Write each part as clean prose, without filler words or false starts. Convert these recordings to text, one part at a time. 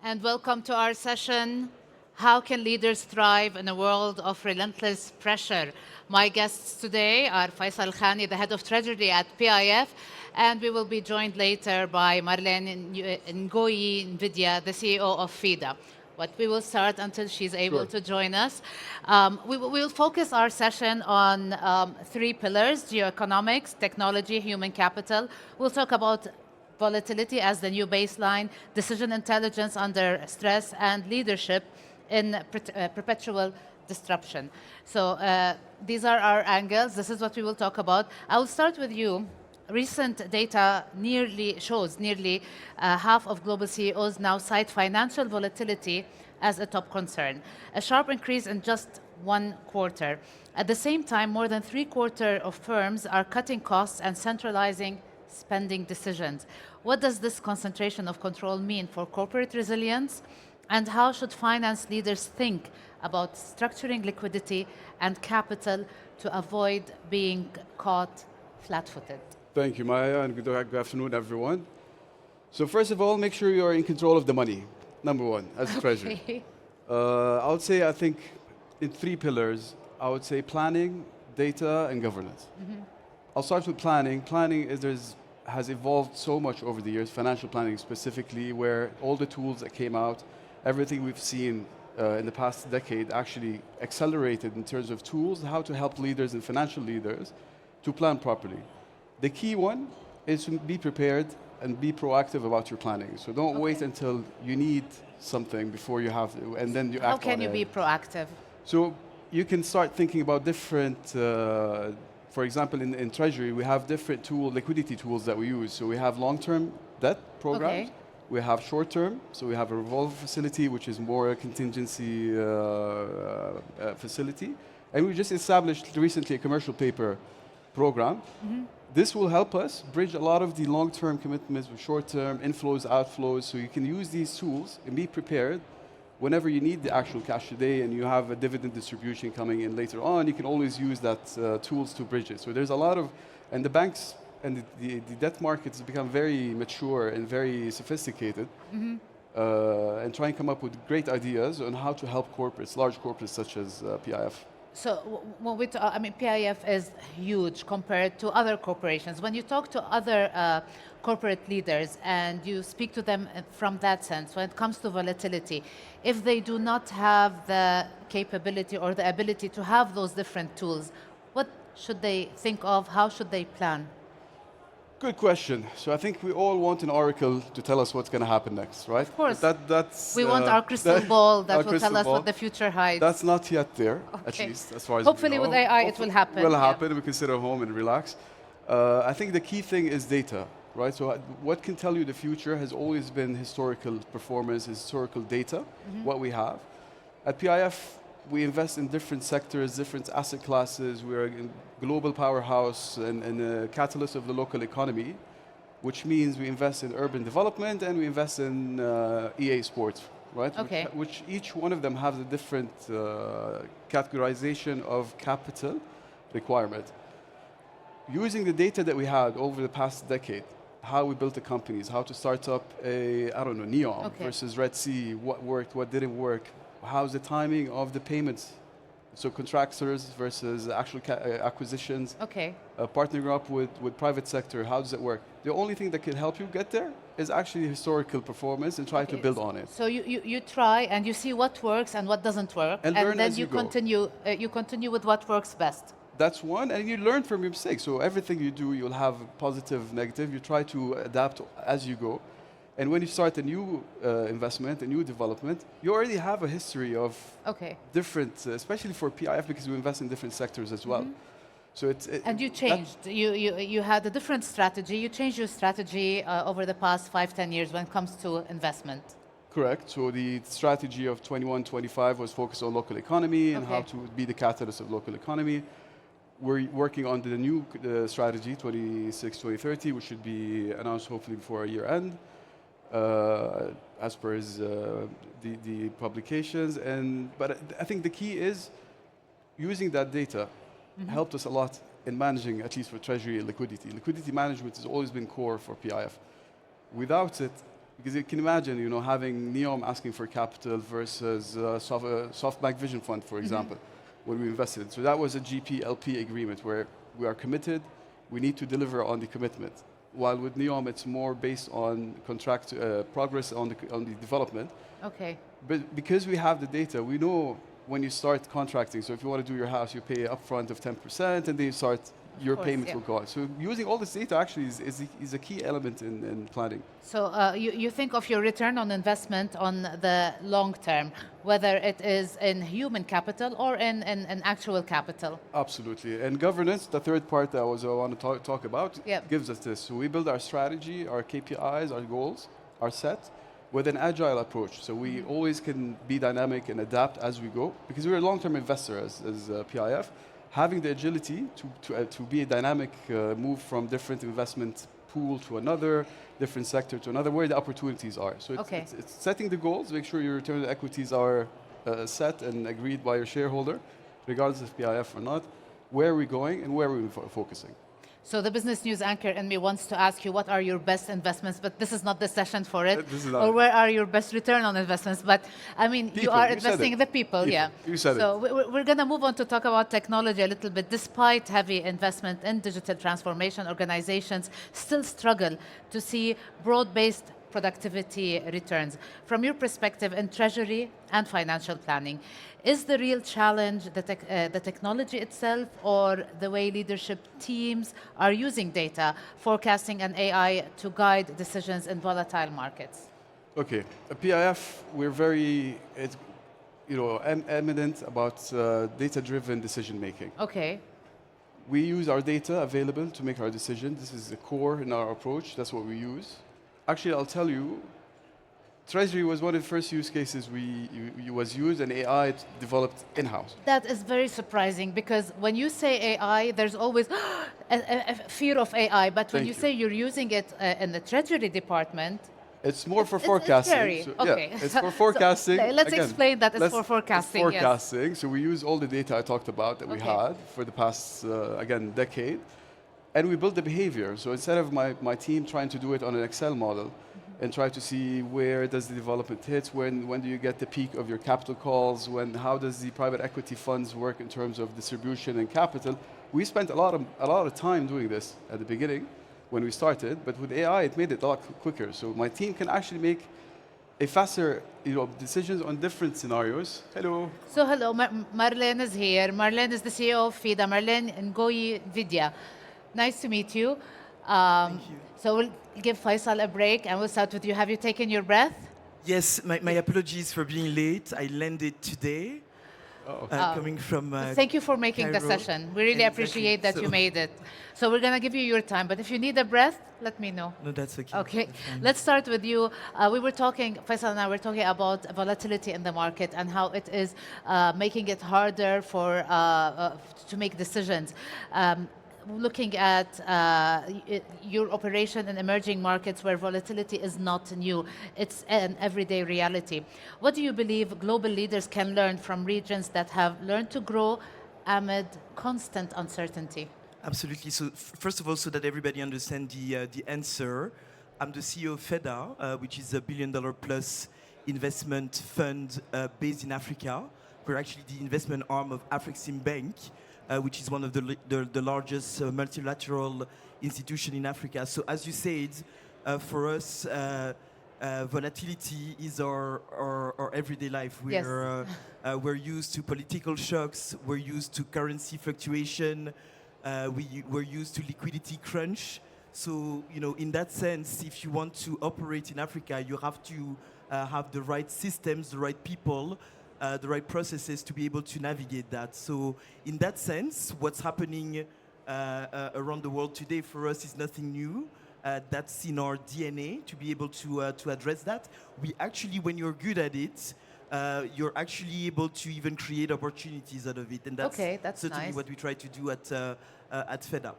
And welcome to our session, How Can Leaders Thrive in a World of Relentless Pressure? My guests today are Faisal Alkhani, the head of Treasury at PIF, and we will be joined later by Marlène Ngoyi, Mvidia, the CEO of FEDA. But we will start until she's able Sure. to join us. We will focus our session on three pillars: geoeconomics, technology, human capital. We'll talk about volatility as the new baseline, decision intelligence under stress, and leadership in perpetual disruption. So these are our angles. This is what we will talk about. I will start with you. Recent data shows nearly half of global CEOs now cite financial volatility as a top concern, a sharp increase in just one quarter. At the same time, more than three-quarters of firms are cutting costs and centralizing spending decisions. What does this concentration of control mean for corporate resilience? And how should finance leaders think about structuring liquidity and capital to avoid being caught flat-footed? Thank you, Maya, and good afternoon, everyone. So first of all, make sure you are in control of the money, number one, as Treasury. Okay. I think, in three pillars. I would say planning, data, and governance. I'll start with planning. Planning has evolved so much over the years, financial planning specifically, where all the tools that came out, everything we've seen in the past decade actually accelerated in terms of tools, how to help leaders and financial leaders to plan properly. The key one is to be prepared and be proactive about your planning. So don't wait until you need something before you have to, and then you act on it. How can you be proactive? So you can start thinking about different, for example, in Treasury, we have different liquidity tools that we use. So we have long-term debt programs. Okay. We have short-term, so we have a revolver facility, which is more a contingency facility. And we just established recently a commercial paper program. This will help us bridge a lot of the long-term commitments with short-term inflows, outflows, so you can use these tools and be prepared whenever you need the actual cash today and you have a dividend distribution coming in later on. You can always use that tools to bridge it. So there's a lot of, and the banks and the debt markets have become very mature and very sophisticated, and try and come up with great ideas on how to help corporates, large corporates such as PIF. So when PIF is huge compared to other corporations. When you talk to other corporate leaders and you speak to them from that sense, when it comes to volatility, if they do not have the capability or the ability to have those different tools, what should they think of? How should they plan? Good question. So I think we all want an oracle to tell us what's going to happen next, right? Of course. That's we want our crystal ball that will tell us ball. what the future hides. That's not yet there, at Okay. least, as far as Hopefully we know. with AI it will happen. Will happen. We can sit at home and relax. I think the key thing is data, right? So what can tell you the future has always been historical performance, historical data, what we have. At PIF, we invest in different sectors, different asset classes. We're a global powerhouse and a catalyst of the local economy, which means we invest in urban development and we invest in EA sports, right? Okay. Which each one of them has a different categorization of capital requirement. Using the data that we had over the past decade, how we built the companies, how to start up Neom versus Red Sea, what worked, what didn't work, how's the timing of the payments, so contractors versus actual acquisitions, partnering up with private sector, how does it work? The only thing that can help you get there is actually historical performance and try to build on it. So you try and you see what works and what doesn't work, and learn then as you continue with what works best. That's one, and you learn from your mistakes. So everything you do, you'll have positive, negative. You try to adapt as you go. And when you start a new investment, a new development, you already have a history of different, especially for PIF, because we invest in different sectors as well. So and you changed. You had a different strategy. You changed your strategy over the past 5-10 years when it comes to investment. Correct. So the strategy of 21-25 was focused on local economy and how to be the catalyst of local economy. We're working on the new strategy, 26-2030, which should be announced hopefully before year end, as per the publications. But I think the key is using that data helped us a lot in managing, at least for Treasury, liquidity. Liquidity management has always been core for PIF. Without it, Because you can imagine, having Neom asking for capital versus SoftBank Vision Fund, for example, when we invested. So that was a GP-LP agreement where we are committed, we need to deliver on the commitment. While with Neom, it's more based on contract progress on the development. Okay. But because we have the data, we know when you start contracting. So if you want to do your house, you pay upfront of 10%, and then you start, your payments will go out. So using all this data actually is a key element in planning. So you think of your return on investment on the long term, whether it is in human capital or in actual capital. Absolutely. And governance, the third part that I want to talk about, gives us this. So we build our strategy, our KPIs, our goals are set with an agile approach. So we always can be dynamic and adapt as we go, because we're a long-term investor as PIF. Having the agility to be a dynamic move from different investment pool to another, different sector to another, where the opportunities are. So it's setting the goals, make sure your return on equities are set and agreed by your shareholder, regardless of PIF or not, where are we going and where are we focusing. So the business news anchor in me wants to ask you, what are your best investments? But this is not the session for it. Or where are your best return on investments? But I mean, you are investing in the people, yeah. You said so we're going to move on to talk about technology a little bit. Despite heavy investment in digital transformation, organizations still struggle to see broad-based productivity returns. From your perspective in treasury and financial planning, is the real challenge the technology itself, or the way leadership teams are using data, forecasting, and AI to guide decisions in volatile markets? Okay, at PIF, we're very eminent about data-driven decision making. Okay. We use our data available to make our decisions. This is the core in our approach. That's what we use. Actually, I'll tell you, Treasury was one of the first use cases was used, and AI developed in-house. That is very surprising, because when you say AI, there's always a fear of AI. But when you say you're using it in the Treasury department, it's more for forecasting. It's okay. Yeah, it's for forecasting. So let's explain that it's for forecasting. It's forecasting. Yes. So we use all the data I talked about that we had for the past, decade. And we build the behavior. So instead of my team trying to do it on an Excel model and try to see where does the development hit, when do you get the peak of your capital calls, how does the private equity funds work in terms of distribution and capital, we spent a lot of time doing this at the beginning when we started. But with AI, it made it a lot quicker. So my team can actually make a faster decisions on different scenarios. Hello. So hello, Marlène is here. Marlène is the CEO of FEDA. Marlène Ngoyi Mvidia. Nice to meet you. Thank you. So we'll give Faisal a break and we'll start with you. Have you taken your breath? Yes, my apologies for being late. I landed today, coming from Thank you for making Cairo. the session. We really appreciate that you made it. So we're going to give you your time. But if you need a breath, let me know. No, that's okay. Okay, let's start with you. We were talking, Faisal and I were talking about volatility in the market and how it is making it harder to make decisions. Looking at your operation in emerging markets where volatility is not new, it's an everyday reality. What do you believe global leaders can learn from regions that have learned to grow amid constant uncertainty? Absolutely. So first of all, so that everybody understands the answer, I'm the CEO of FEDA, which is $1 billion plus investment fund based in Africa. We're actually the investment arm of Afreximbank, which is one of the largest multilateral institution in Africa. So as you said, for us, volatility is our everyday life. We're used to political shocks. We're used to currency fluctuation. We're used to liquidity crunch. So, in that sense, if you want to operate in Africa, you have to have the right systems, the right people, the right processes to be able to navigate that. So in that sense, what's happening around the world today for us is nothing new. That's in our DNA to be able to address that. We actually, when you're good at it, you're actually able to even create opportunities out of it. And that's certainly nice. What we try to do at FEDA.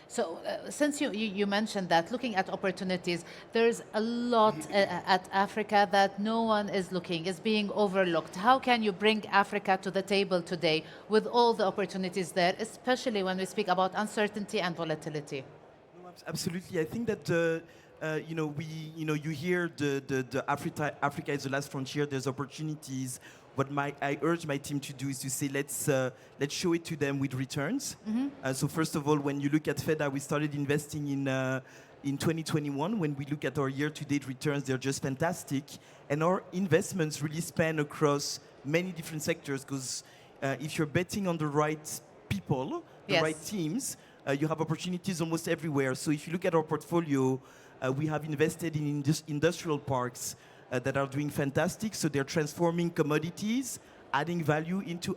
So since you mentioned that, looking at opportunities, there's a lot at Africa that no one is looking, is being overlooked. How can you bring Africa to the table today with all the opportunities there, especially when we speak about uncertainty and volatility? No, absolutely. I think that you hear the Africa is the last frontier. There's opportunities. What I urge my team to do is to say, let's show it to them with returns. So first of all, when you look at FEDA, we started investing in 2021. When we look at our year-to-date returns, they're just fantastic. And our investments really span across many different sectors, because if you're betting on the right people, the right teams, you have opportunities almost everywhere. So if you look at our portfolio, we have invested in industrial parks that are doing fantastic. So they're transforming commodities, adding value into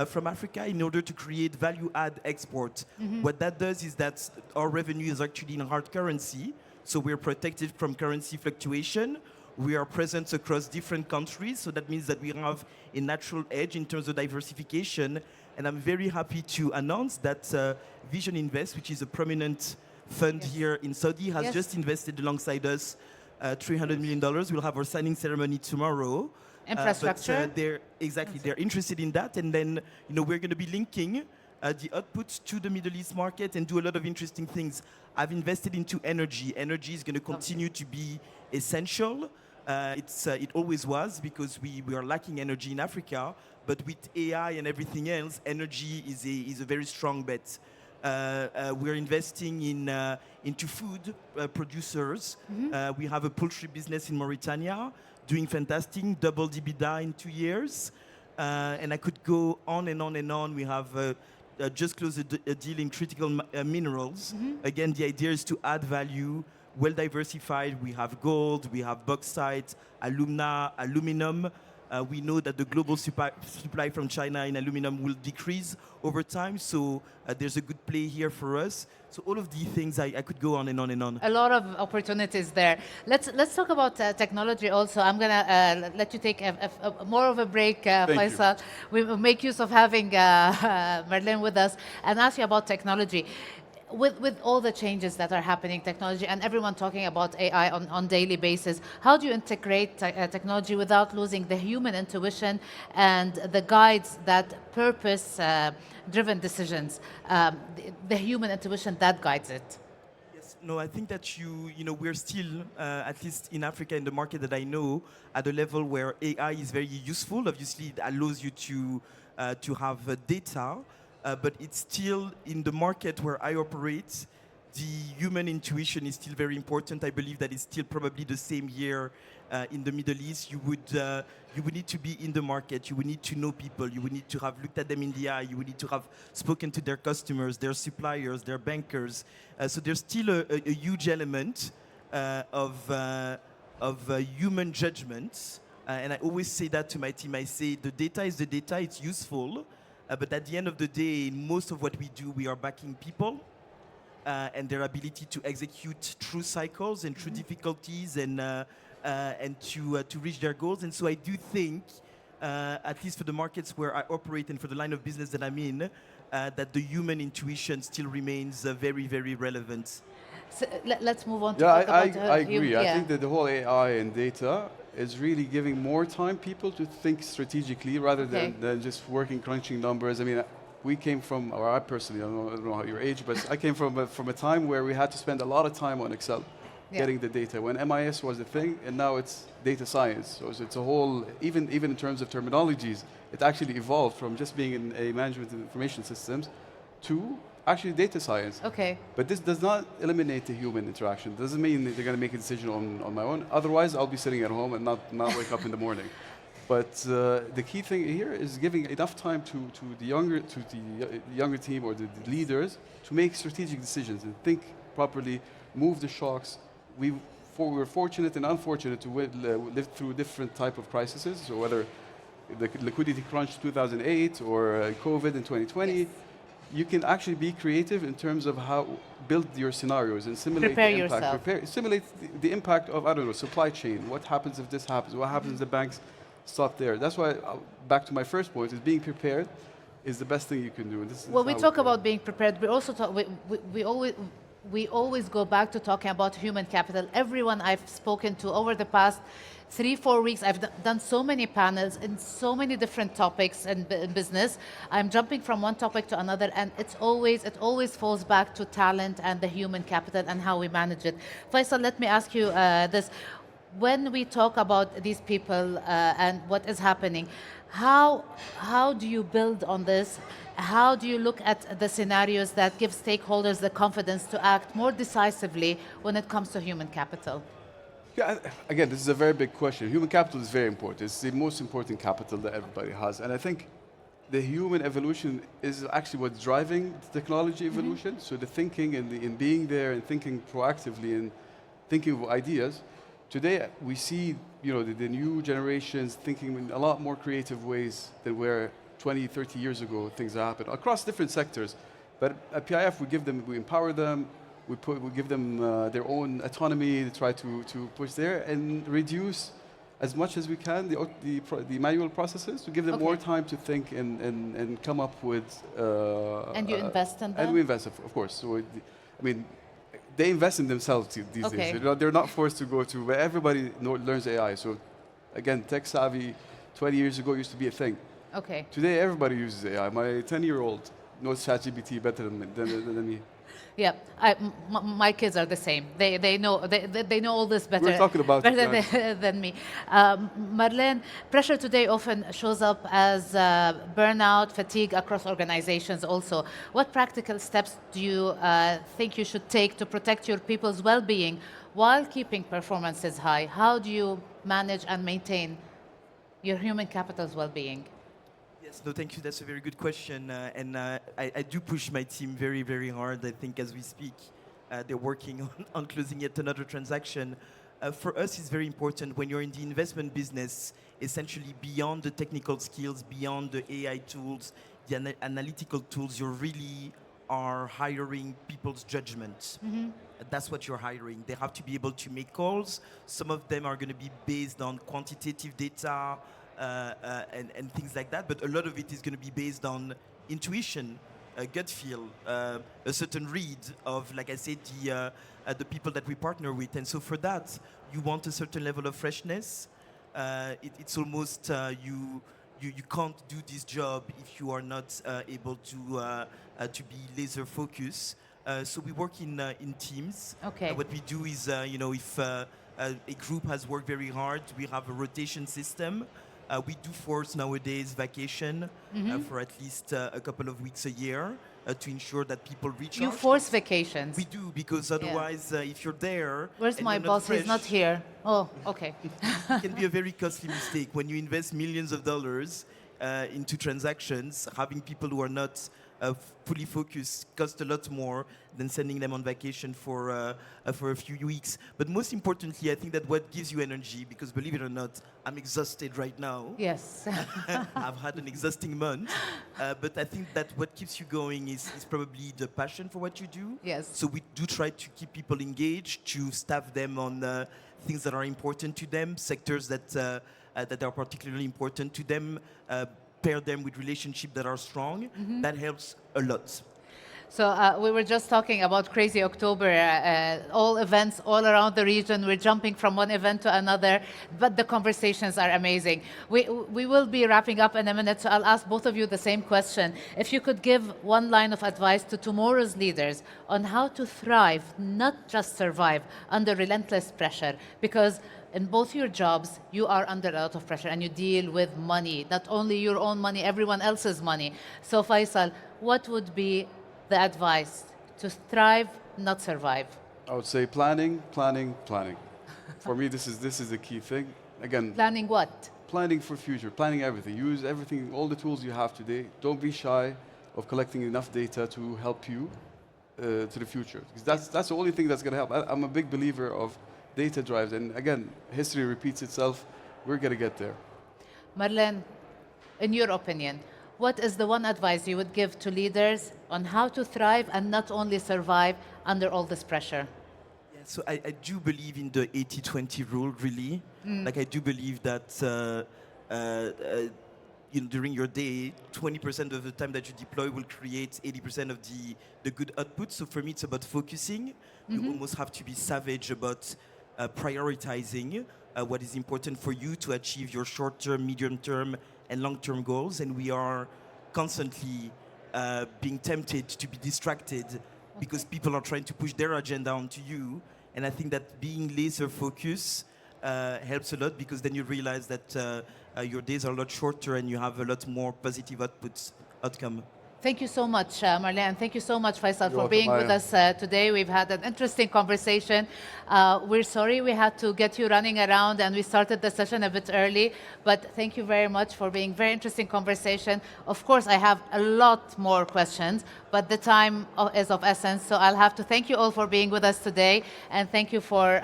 from Africa in order to create value-add export. What that does is that our revenue is actually in hard currency, so we're protected from currency fluctuation. We are present across different countries, so that means that we have a natural edge in terms of diversification. And I'm very happy to announce that Vision Invest, which is a prominent fund here in Saudi, has just invested alongside us $300 million. We'll have our signing ceremony tomorrow. Infrastructure. They're interested in that, and then we're going to be linking the output to the Middle East market and do a lot of interesting things. I've invested into energy. Energy is going to continue to be essential. It always was, because we are lacking energy in Africa. But with AI and everything else, energy is a very strong bet. We're investing into food producers. We have a poultry business in Mauritania doing fantastic, double EBITDA in 2 years. And I could go on and on and on. We have just closed a deal in critical minerals. Again, the idea is to add value, well diversified. We have gold, we have bauxite, aluminum. We know that the global supply from China in aluminum will decrease over time, so there's a good play here for us. So all of these things, I could go on and on and on. A lot of opportunities there. Let's talk about technology also. I'm gonna let you take more of a break, Faisal. We will make use of having Marlène with us and ask you about technology. With all the changes that are happening, technology, and everyone talking about AI on daily basis, how do you integrate technology without losing the human intuition and the guides that purpose-driven decisions, the human intuition that guides it? Yes, no, I think that we're still, at least in Africa, in the market that I know, at a level where AI is very useful. Obviously, it allows you to have data. But it's still in the market where I operate, the human intuition is still very important. I believe that it's still probably the same here in the Middle East. You would need to be in the market. You would need to know people. You would need to have looked at them in the eye. You would need to have spoken to their customers, their suppliers, their bankers. So there's still a huge element of human judgment. And I always say that to my team. I say the data is the data. It's useful. But at the end of the day, most of what we do, we are backing people and their ability to execute through cycles and through difficulties and to reach their goals. And so I do think, at least for the markets where I operate and for the line of business that I'm in, that the human intuition still remains very, very relevant. So let's move on to talk about I agree. I think that the whole AI and data is really giving more time people to think strategically rather than just working, crunching numbers. I mean, we came from, or I personally, I don't know your age, but I came from a time where we had to spend a lot of time on Excel, getting the data. When MIS was a thing, and now it's data science. So it's a whole, even in terms of terminologies, it actually evolved from just being in a management of information systems to actually data science. But this does not eliminate the human interaction. It doesn't mean that they're going to make a decision on my own. Otherwise, I'll be sitting at home and not wake up in the morning. But the key thing here is giving enough time to the younger team or the leaders to make strategic decisions and think properly, move the shocks. We're fortunate and unfortunate to live through different type of crises. So whether the liquidity crunch 2008 or COVID in 2020. You can actually be creative in terms of how build your scenarios and simulate the impact. Simulate the impact of, I don't know, supply chain. What happens if this happens? What happens if the banks stop there? That's why, back to my first point, is being prepared is the best thing you can do. And this is we talk about being prepared. We also talk. we always go back to talking about human capital. Everyone I've spoken to over the past 3-4 weeks, I've done so many panels in so many different topics in business. I'm jumping from one topic to another, and it always falls back to talent and the human capital and how we manage it. Faisal, let me ask you this. When we talk about these people and what is happening, how do you build on this? How do you look at the scenarios that give stakeholders the confidence to act more decisively when it comes to human capital? Yeah, again, this is a very big question. Human capital is very important. It's the most important capital that everybody has. And I think the human evolution is actually what's driving the technology evolution. So the thinking and in being there and thinking proactively and thinking of ideas. Today, we see the new generations thinking in a lot more creative ways than where 20, 30 years ago things happened across different sectors. But at PIF, we empower them, we give them their own autonomy to try to push there and reduce as much as we can the manual processes to give them more time to think and come up with. And you invest in them? And we invest, of course. So, they invest in themselves these days. They're not forced to go to, but everybody learns AI. So again, tech savvy 20 years ago used to be a thing. Okay. Today, everybody uses AI. My 10-year-old knows ChatGPT better than me. Yeah, my kids are the same. They know all this better. We're talking about better than me. Marlène, pressure today often shows up as burnout, fatigue across organizations. Also, what practical steps do you think you should take to protect your people's well-being while keeping performances high? How do you manage and maintain your human capital's well-being? Yes, no, thank you. That's a very good question. And I do push my team very, very hard. I think as we speak, they're working on closing yet another transaction. For us, it's very important when you're in the investment business, essentially beyond the technical skills, beyond the AI tools, the analytical tools, you really are hiring people's judgment. That's what you're hiring. They have to be able to make calls. Some of them are going to be based on quantitative data, and things like that, but a lot of it is going to be based on intuition, gut feel, a certain read of, like I said, the people that we partner with. And so for that, you want a certain level of freshness. It's almost you can't do this job if you are not able to be laser focused. So we work in teams. Okay. What we do is, if a group has worked very hard, we have a rotation system. We do force nowadays vacation for at least a couple of weeks a year to ensure that people recharge. You force vacations? We do, because otherwise, if you're there... Where's my boss? He's not here. Oh, okay. It can be a very costly mistake. When you invest millions of dollars into transactions, having people who are not fully focused cost a lot more than sending them on vacation for a few weeks. But most importantly, I think that what gives you energy, because believe it or not, I'm exhausted right now. Yes. I've had an exhausting month. But I think that what keeps you going is probably the passion for what you do. Yes. So we do try to keep people engaged, to staff them on things that are important to them, sectors that are particularly important to them, pair them with relationships that are strong. That helps a lot. So we were just talking about crazy October, all events all around the region. We're jumping from one event to another, but the conversations are amazing. We will be wrapping up in a minute, so I'll ask both of you the same question. If you could give one line of advice to tomorrow's leaders on how to thrive, not just survive, under relentless pressure, because in both your jobs, you are under a lot of pressure and you deal with money, not only your own money, everyone else's money. So Faisal, what would be the advice to thrive, not survive? I would say planning, planning, planning. For me, this is the key thing. Again, Planning what? planning for future, planning everything. Use everything, all the tools you have today. Don't be shy of collecting enough data to help you to the future. Because that's the only thing that's going to help. I'm a big believer of data drives. And again, history repeats itself. We're going to get there. Marlène, in your opinion, what is the one advice you would give to leaders on how to thrive and not only survive under all this pressure? Yeah, so I do believe in the 80-20 rule, really. Like, I do believe that during your day, 20% of the time that you deploy will create 80% of the good output. So for me, it's about focusing. You almost have to be savage about prioritizing what is important for you to achieve your short-term, medium-term, and long-term goals. And we are constantly being tempted to be distracted because people are trying to push their agenda onto you. And I think that being laser focused helps a lot, because then you realize that your days are a lot shorter and you have a lot more positive outcome. Thank you so much, Marlène. Thank you so much, Faisal, for welcome, being with Maya. us today. We've had an interesting conversation. We're sorry we had to get you running around and we started the session a bit early, but thank you very much for being very interesting conversation. Of course, I have a lot more questions, but the time is of essence, so I'll have to thank you all for being with us today, and thank you for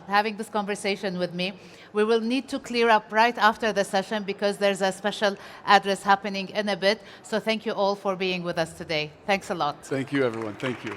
having this conversation with me. We will need to clear up right after the session because there's a special address happening in a bit. So thank you all for being with us today. Thanks a lot. Thank you, everyone. Thank you.